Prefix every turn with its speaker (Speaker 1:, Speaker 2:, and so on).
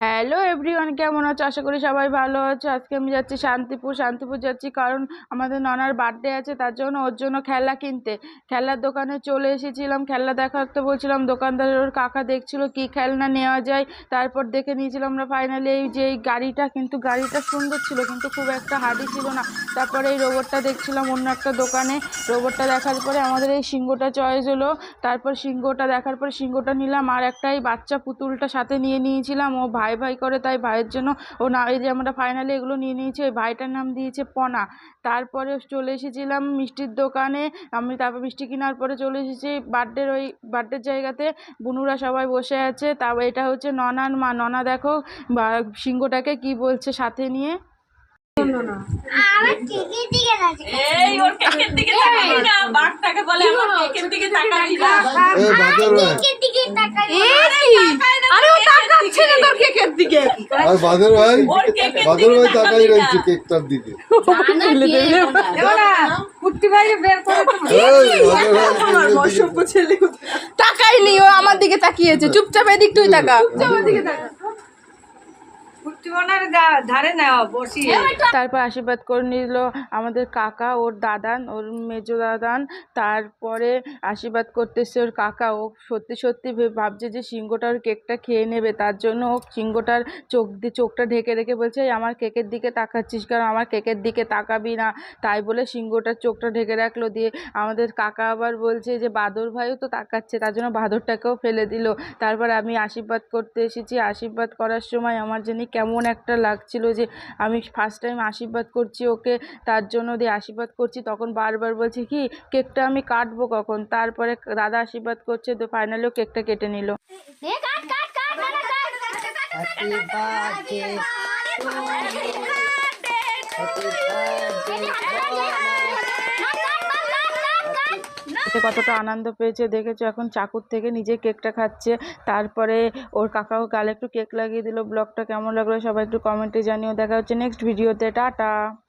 Speaker 1: Hello everyone, কেমন আছো? আশা করি সবাই ভালো আছো। আজকে আমি যাচ্ছি শান্তিপুর যাচ্ছি, কারণ আমাদের ননার বার্থডে আছে, তার জন্য ওর জন্য খেলনা কিনতে খেলনার দোকানে চলে এসেছিলাম। খেলনা দেখাতে বলছিলাম, দোকানদারের ওর কাকা দেখছিল কি খেলনা নেওয়া যায়। তারপর দেখে নিয়েছিলাম আমরা ফাইনালি এই যে এই গাড়িটা, কিন্তু গাড়িটা সুন্দর ছিল কিন্তু খুব একটা হার্ডি ছিল না। তারপরে এই রোবটটা দেখছিলাম অন্য একটা দোকানে। রোবটটা দেখার পরে আমাদের এই সিংহটা চয়েস হলো। তারপর সিংহটা দেখার পরে সিংহটা নিলাম, আর একটা এই বাচ্চা পুতুলটা সাথে নিয়ে নিয়েছিলাম। ও ভাই ভাই করে, তাই ভাইয়ের জন্য ও না, এই যে আমরা ফাইনালি এগুলো নিয়ে নিয়েছি। ওই ভাইটার নাম দিয়েছে পনা। তারপরে চলে এসেছিলাম মিষ্টির দোকানে। আমি তারপর মিষ্টি কেনার পরে চলে এসেছি বার্থডের জায়গাতে। বুনুরা সবাই বসে আছে। তারপর এটা হচ্ছে ননার মা। ননা দেখো সিংহটাকে কি বলছে সাথে নিয়ে।
Speaker 2: তাকাই নি, ও আমার দিকে তাকিয়েছে। চুপচাপ এদিক তুই তাকা।
Speaker 1: তারপর আশীর্বাদ করে নিল আমাদের কাকা, ওর দাদান, ওর মেজো দাদান। তারপরে আশীর্বাদ করতেছে ওর কাকা। ও সত্যি সত্যি ভাবছে যে সিংহটার কেকটা খেয়ে নেবে, তার জন্য ও সিংহটার চোখটা ঢেকে রেখে বলছে, আমার কেকের দিকে তাকাচ্ছিস কারণ আমার কেকের দিকে তাকাবি না। তাই বলে সিংহটার চোখটা ঢেকে রাখলো। দিয়ে আমাদের কাকা আবার বলছে যে বাদর ভাইও তো তাকাচ্ছে, তার জন্য বাদরটাকেও ফেলে দিল। তারপর আমি আশীর্বাদ করতে এসেছি। আশীর্বাদ করার সময় আমার জানি কেমন একটা লাগছিল যে আমি ফার্স্ট টাইম আশীর্বাদ করছি ওকে, তার জন্য দিয়ে আশীর্বাদ করছি। তখন বারবার বলছে কি কেকটা আমি কাটবো কখন। তারপরে দাদা আশীর্বাদ করছে, তো ফাইনালিও কেকটা কেটে নিল। কতটা আনন্দ পেয়েছে দেখেছো। এখন চাকুর থেকে নিজে কেকটা খাচ্ছে। তারপরে ওর কাকাও গালে একটু কেক লাগিয়ে দিল। ব্লগটা কেমন লাগলো সবাই একটু কমেন্টে জানিও। দেখা হচ্ছে নেক্সট ভিডিওতে। টাটা।